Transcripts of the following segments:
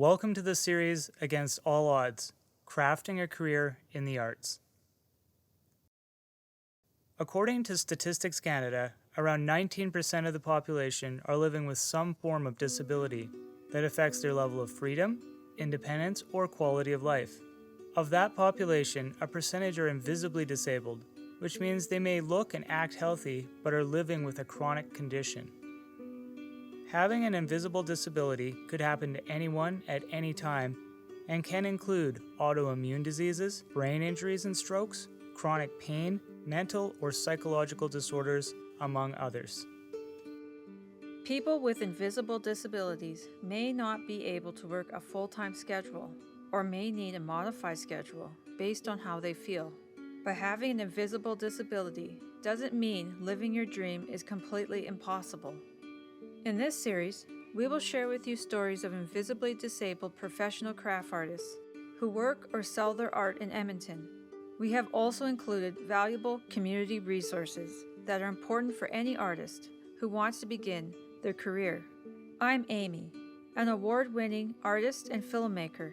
Welcome to the series Against All Odds, Crafting a Career in the Arts. According to Statistics Canada, around 19% of the population are living with some form of disability that affects their level of freedom, independence, or quality of life. Of that population, a percentage are invisibly disabled, which means they may look and act healthy but are living with a chronic condition. Having an invisible disability could happen to anyone at any time and can include autoimmune diseases, brain injuries and strokes, chronic pain, mental or psychological disorders, among others. People with invisible disabilities may not be able to work a full-time schedule or may need a modified schedule based on how they feel. But having an invisible disability doesn't mean living your dream is completely impossible. In this series, we will share with you stories of invisibly disabled professional craft artists who work or sell their art in Edmonton. We have also included valuable community resources that are important for any artist who wants to begin their career. I'm Amy, an award-winning artist and filmmaker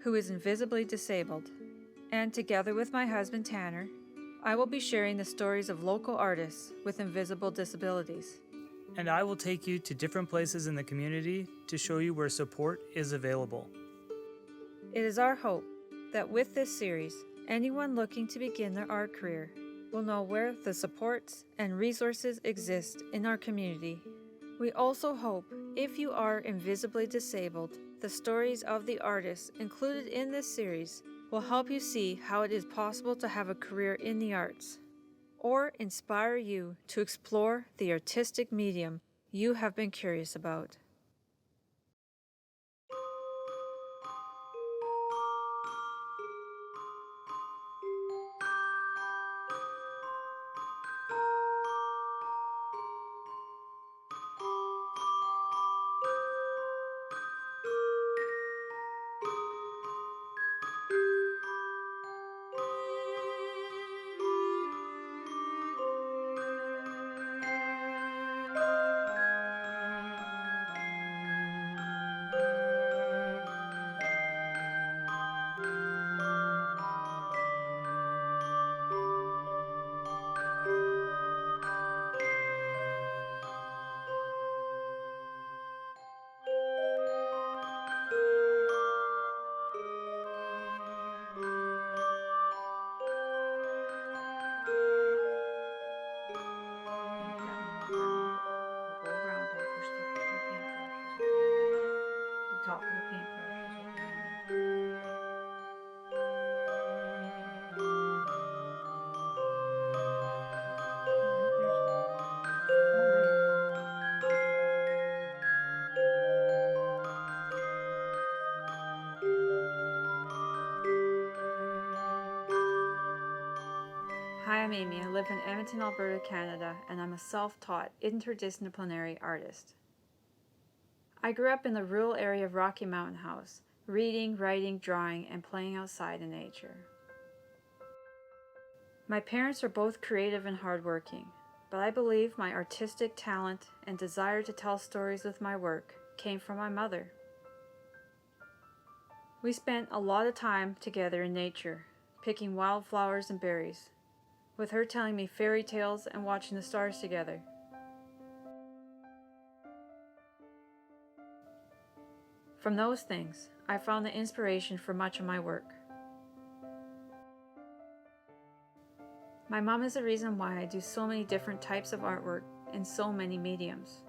who is invisibly disabled. And together with my husband Tanner, I will be sharing the stories of local artists with invisible disabilities. And I will take you to different places in the community to show you where support is available. It is our hope that with this series, anyone looking to begin their art career will know where the supports and resources exist in our community. We also hope, if you are invisibly disabled, the stories of the artists included in this series will help you see how it is possible to have a career in the arts, or inspire you to explore the artistic medium you have been curious about. Hi, I'm Amy. I live in Edmonton, Alberta, Canada, and I'm a self-taught interdisciplinary artist. I grew up in the rural area of Rocky Mountain House, reading, writing, drawing, and playing outside in nature. My parents are both creative and hardworking, but I believe my artistic talent and desire to tell stories with my work came from my mother. We spent a lot of time together in nature, picking wildflowers and berries, with her telling me fairy tales and watching the stars together. From those things, I found the inspiration for much of my work. My mom is the reason why I do so many different types of artwork in so many mediums.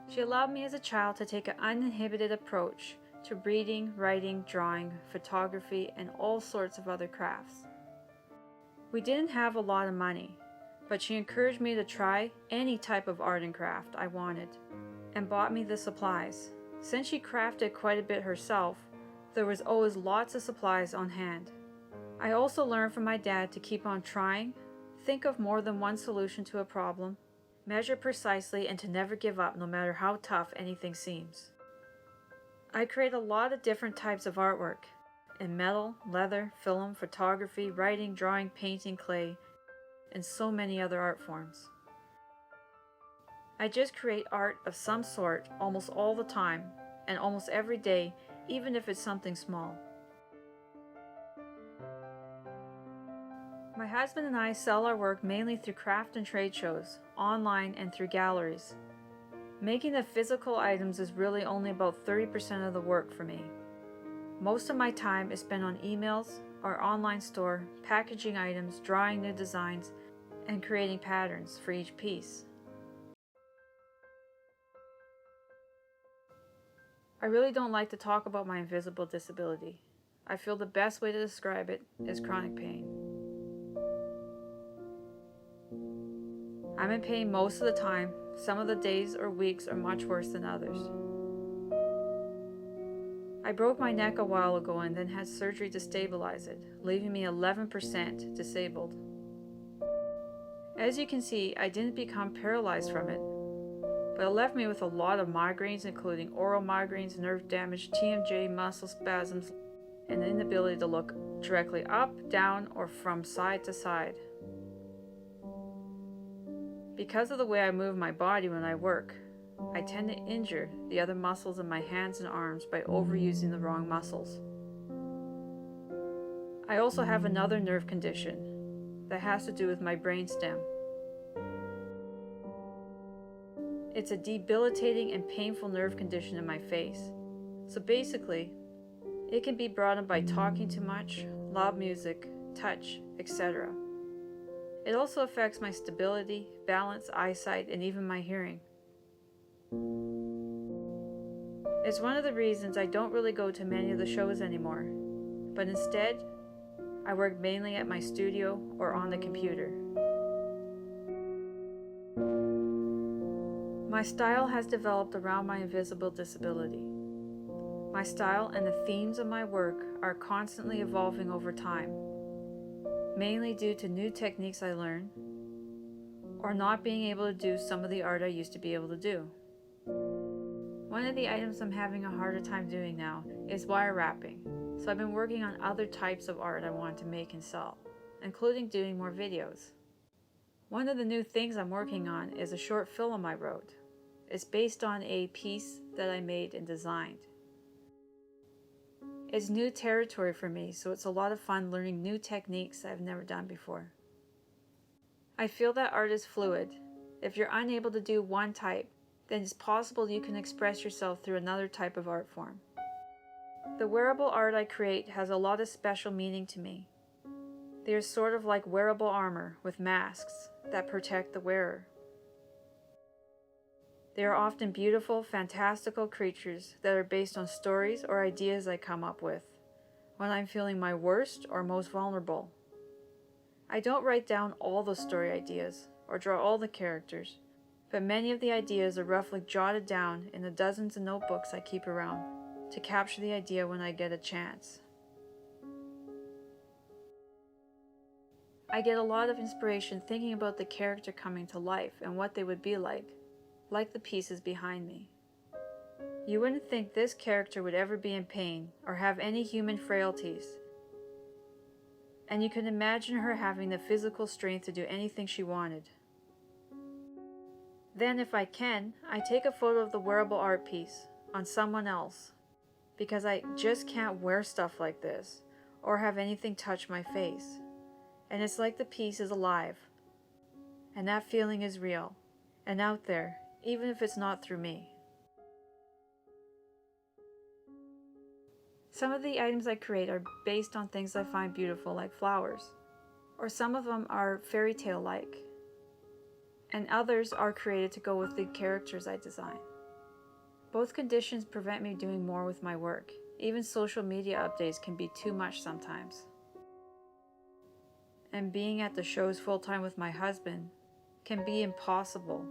She allowed me as a child to take an uninhibited approach to reading, writing, drawing, photography, and all sorts of other crafts. We didn't have a lot of money, but she encouraged me to try any type of art and craft I wanted, and bought me the supplies. Since she crafted quite a bit herself, there was always lots of supplies on hand. I also learned from my dad to keep on trying, think of more than one solution to a problem, measure precisely, and to never give up no matter how tough anything seems. I create a lot of different types of artwork, in metal, leather, film, photography, writing, drawing, painting, clay, and so many other art forms. I just create art of some sort almost all the time, and almost every day, even if it's something small. My husband and I sell our work mainly through craft and trade shows, online and through galleries. Making the physical items is really only about 30% of the work for me. Most of my time is spent on emails, our online store, packaging items, drawing new designs, and creating patterns for each piece. I really don't like to talk about my invisible disability. I feel the best way to describe it is chronic pain. I'm in pain most of the time. Some of the days or weeks are much worse than others. I broke my neck a while ago and then had surgery to stabilize it, leaving me 11% disabled. As you can see, I didn't become paralyzed from it, but it left me with a lot of migraines, including oral migraines, nerve damage, TMJ, muscle spasms, and the inability to look directly up, down, or from side to side. Because of the way I move my body when I work, I tend to injure the other muscles in my hands and arms by overusing the wrong muscles. I also have another nerve condition that has to do with my brainstem. It's a debilitating and painful nerve condition in my face. So basically, it can be brought on by talking too much, loud music, touch, etc. It also affects my stability, balance, eyesight, and even my hearing. It's one of the reasons I don't really go to many of the shows anymore, but instead, I work mainly at my studio or on the computer. My style has developed around my invisible disability. My style and the themes of my work are constantly evolving over time, mainly due to new techniques I learn, or not being able to do some of the art I used to be able to do. One of the items I'm having a harder time doing now is wire wrapping, so I've been working on other types of art I want to make and sell, including doing more videos. One of the new things I'm working on is a short film I wrote. It's based on a piece that I made and designed. It's new territory for me, so it's a lot of fun learning new techniques I've never done before. I feel that art is fluid. If you're unable to do one type, then it's possible you can express yourself through another type of art form. The wearable art I create has a lot of special meaning to me. They are sort of like wearable armor with masks that protect the wearer. They are often beautiful, fantastical creatures that are based on stories or ideas I come up with when I'm feeling my worst or most vulnerable. I don't write down all the story ideas or draw all the characters, but many of the ideas are roughly jotted down in the dozens of notebooks I keep around to capture the idea when I get a chance. I get a lot of inspiration thinking about the character coming to life and what they would be like the pieces behind me. You wouldn't think this character would ever be in pain or have any human frailties, and you can imagine her having the physical strength to do anything she wanted. Then, if I can, I take a photo of the wearable art piece on someone else, because I just can't wear stuff like this or have anything touch my face. And it's like the piece is alive, and that feeling is real and out there, even if it's not through me. Some of the items I create are based on things I find beautiful, like flowers, or some of them are fairy tale-like, and others are created to go with the characters I design. Both conditions prevent me doing more with my work. Even social media updates can be too much sometimes. And being at the shows full-time with my husband can be impossible,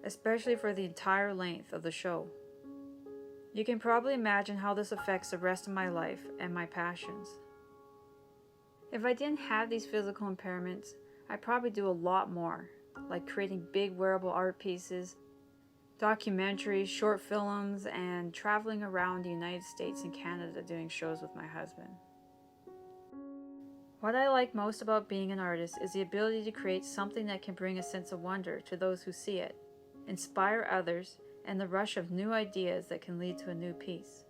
especially for the entire length of the show. You can probably imagine how this affects the rest of my life and my passions. If I didn't have these physical impairments, I'd probably do a lot more, like creating big wearable art pieces, documentaries, short films, and traveling around the United States and Canada doing shows with my husband. What I like most about being an artist is the ability to create something that can bring a sense of wonder to those who see it, inspire others, and the rush of new ideas that can lead to a new piece.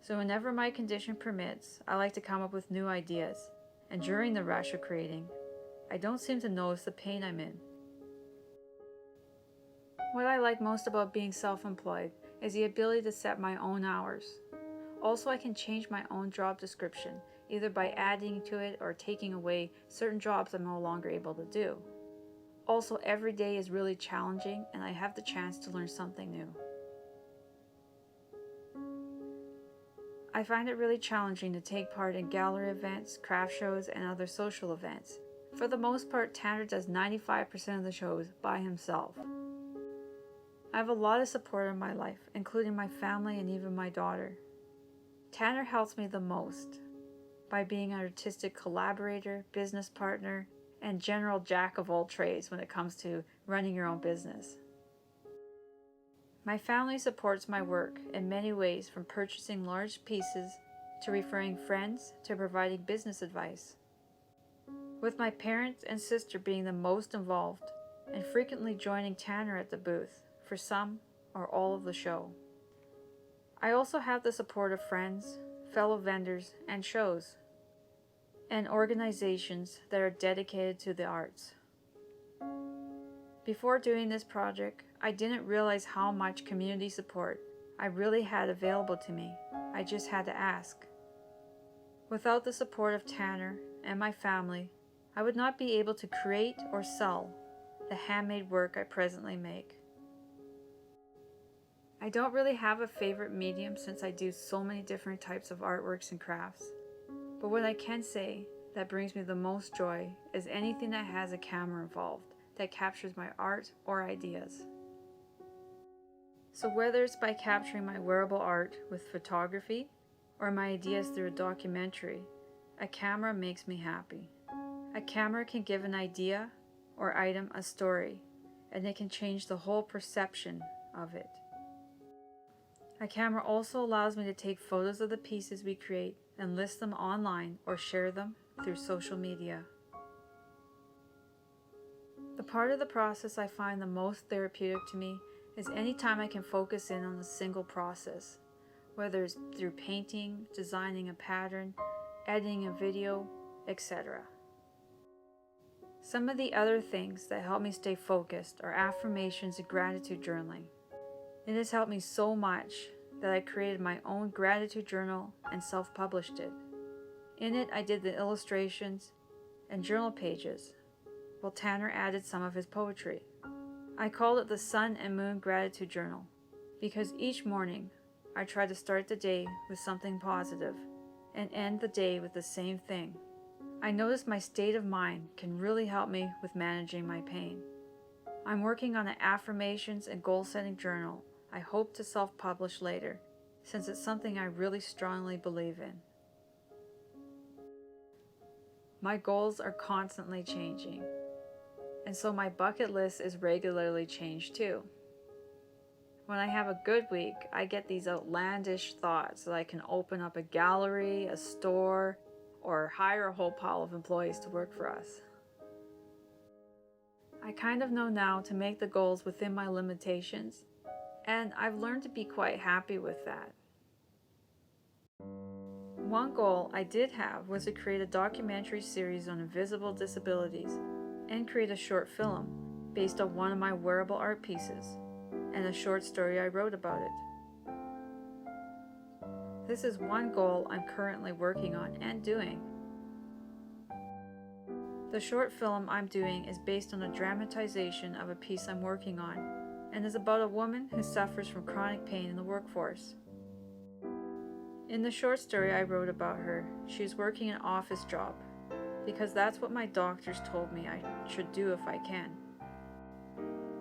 So whenever my condition permits, I like to come up with new ideas, and during the rush of creating, I don't seem to notice the pain I'm in. What I like most about being self-employed is the ability to set my own hours. Also, I can change my own job description, either by adding to it or taking away certain jobs I'm no longer able to do. Also, every day is really challenging and I have the chance to learn something new. I find it really challenging to take part in gallery events, craft shows, and other social events. For the most part, Tanner does 95% of the shows by himself. I have a lot of support in my life, including my family and even my daughter. Tanner helps me the most by being an artistic collaborator, business partner, and general jack of all trades when it comes to running your own business. My family supports my work in many ways, from purchasing large pieces to referring friends to providing business advice. With my parents and sister being the most involved and frequently joining Tanner at the booth for some or all of the show. I also have the support of friends, fellow vendors, and shows, and organizations that are dedicated to the arts. Before doing this project, I didn't realize how much community support I really had available to me. I just had to ask. Without the support of Tanner and my family, I would not be able to create or sell the handmade work I presently make. I don't really have a favorite medium since I do so many different types of artworks and crafts, but what I can say that brings me the most joy is anything that has a camera involved that captures my art or ideas. So whether it's by capturing my wearable art with photography or my ideas through a documentary, a camera makes me happy. A camera can give an idea or item a story, and it can change the whole perception of it. A camera also allows me to take photos of the pieces we create and list them online or share them through social media. The part of the process I find the most therapeutic to me is any time I can focus in on a single process, whether it's through painting, designing a pattern, editing a video, etc. Some of the other things that help me stay focused are affirmations and gratitude journaling. It has helped me so much that I created my own gratitude journal and self-published it. In it, I did the illustrations and journal pages, while Tanner added some of his poetry. I called it the Sun and Moon Gratitude Journal because each morning I try to start the day with something positive and end the day with the same thing. I noticed my state of mind can really help me with managing my pain. I'm working on an affirmations and goal-setting journal I hope to self-publish later, since it's something I really strongly believe in. My goals are constantly changing, and so my bucket list is regularly changed too. When I have a good week, I get these outlandish thoughts that I can open up a gallery, a store, or hire a whole pile of employees to work for us. I kind of know now to make the goals within my limitations, and I've learned to be quite happy with that. One goal I did have was to create a documentary series on invisible disabilities and create a short film based on one of my wearable art pieces and a short story I wrote about it. This is one goal I'm currently working on and doing. The short film I'm doing is based on a dramatization of a piece I'm working on and is about a woman who suffers from chronic pain in the workforce. In the short story I wrote about her, she's working an office job because that's what my doctors told me I should do if I can.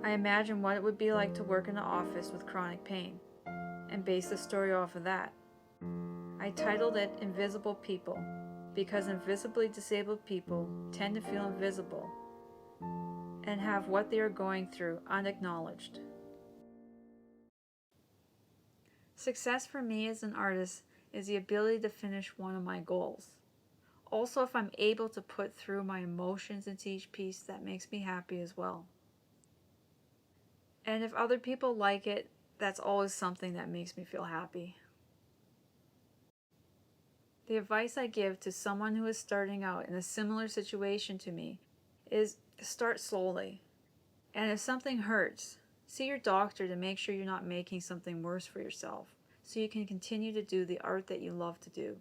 I imagine what it would be like to work in an office with chronic pain and base the story off of that. I titled it Invisible People because invisibly disabled people tend to feel invisible and have what they are going through unacknowledged. Success for me as an artist is the ability to finish one of my goals. Also, if I'm able to put through my emotions into each piece, that makes me happy as well. And if other people like it, that's always something that makes me feel happy. The advice I give to someone who is starting out in a similar situation to me is start slowly. And if something hurts, see your doctor to make sure you're not making something worse for yourself, so you can continue to do the art that you love to do.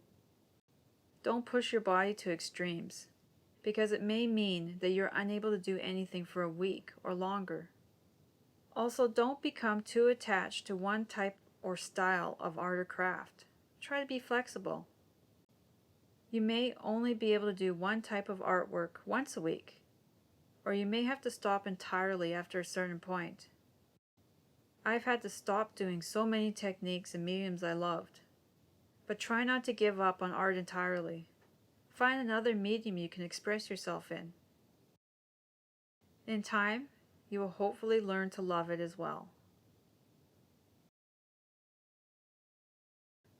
Don't push your body to extremes, because it may mean that you're unable to do anything for a week or longer. Also, don't become too attached to one type or style of art or craft. Try to be flexible. You may only be able to do one type of artwork once a week, or you may have to stop entirely after a certain point. I've had to stop doing so many techniques and mediums I loved, but try not to give up on art entirely. Find another medium you can express yourself in. In time, you will hopefully learn to love it as well.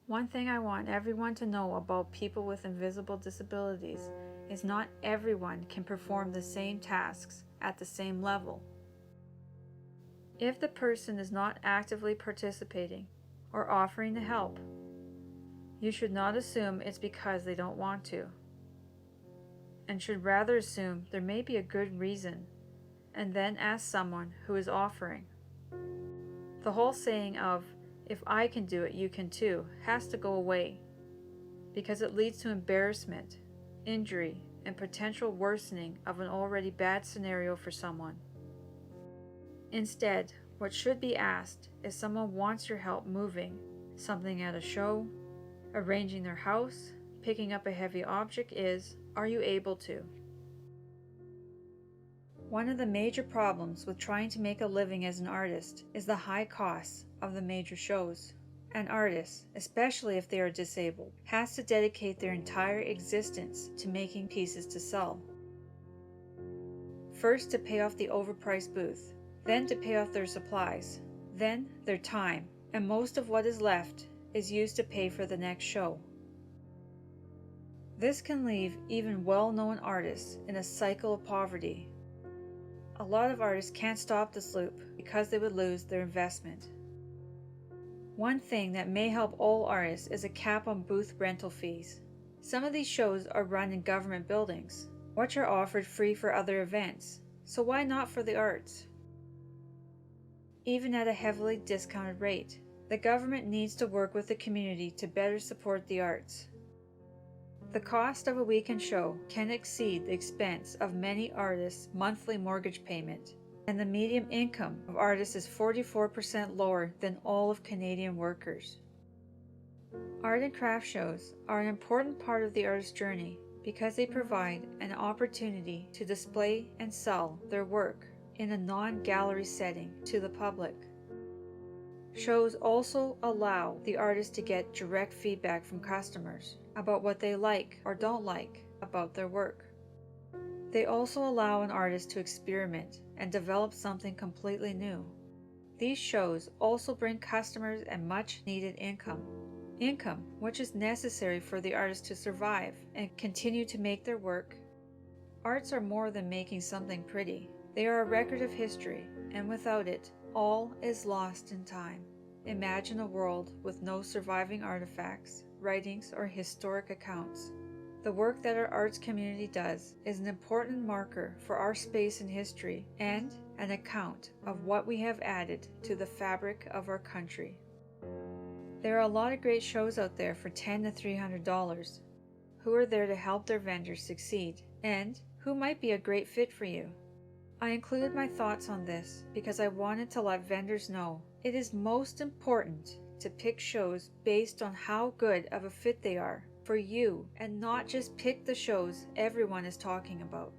One thing I want everyone to know about people with invisible disabilities is not everyone can perform the same tasks at the same level. If the person is not actively participating or offering to help, you should not assume it's because they don't want to, and should rather assume there may be a good reason, and then ask someone who is offering. The whole saying of, "If I can do it, you can too," has to go away, because it leads to embarrassment, injury, and potential worsening of an already bad scenario for someone. Instead, what should be asked is someone wants your help moving something at a show, arranging their house, picking up a heavy object are you able to? One of the major problems with trying to make a living as an artist is the high costs of the major shows. An artist, especially if they are disabled, has to dedicate their entire existence to making pieces to sell. First to pay off the overpriced booth, then to pay off their supplies, then their time, and most of what is left is used to pay for the next show. This can leave even well-known artists in a cycle of poverty. A lot of artists can't stop this loop because they would lose their investment. One thing that may help all artists is a cap on booth rental fees. Some of these shows are run in government buildings, which are offered free for other events, so why not for the arts? Even at a heavily discounted rate, the government needs to work with the community to better support the arts. The cost of a weekend show can exceed the expense of many artists' monthly mortgage payment, and the median income of artists is 44% lower than all of Canadian workers. Art and craft shows are an important part of the artist's journey because they provide an opportunity to display and sell their work in a non-gallery setting to the public. Shows also allow the artist to get direct feedback from customers about what they like or don't like about their work. They also allow an artist to experiment and develop something completely new. These shows also bring customers and much needed income which is necessary for the artist to survive and continue to make their work. Arts are more than making something pretty. They are a record of history, and without it, all is lost in time. Imagine a world with no surviving artifacts, writings, or historic accounts. The work that our arts community does is an important marker for our space in history and an account of what we have added to the fabric of our country. There are a lot of great shows out there for $10 to $300 who are there to help their vendors succeed and who might be a great fit for you. I included my thoughts on this because I wanted to let vendors know it is most important to pick shows based on how good of a fit they are for you and not just pick the shows everyone is talking about.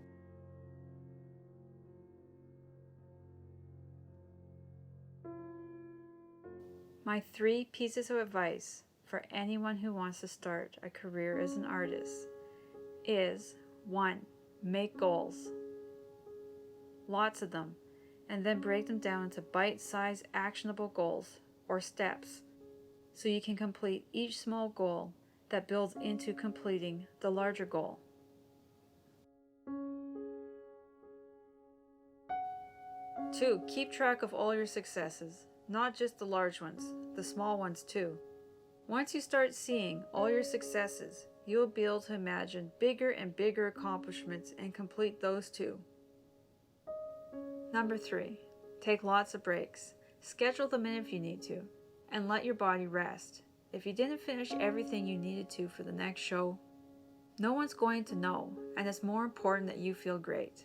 My 3 pieces of advice for anyone who wants to start a career as an artist is 1. Make goals. Lots of them, and then break them down into bite-sized actionable goals or steps so you can complete each small goal that builds into completing the larger goal. 2. Keep track of all your successes, not just the large ones, the small ones too. Once you start seeing all your successes, you'll be able to imagine bigger and bigger accomplishments and complete those too. Number 3, take lots of breaks. Schedule them in if you need to, and let your body rest. If you didn't finish everything you needed to for the next show, no one's going to know, and it's more important that you feel great.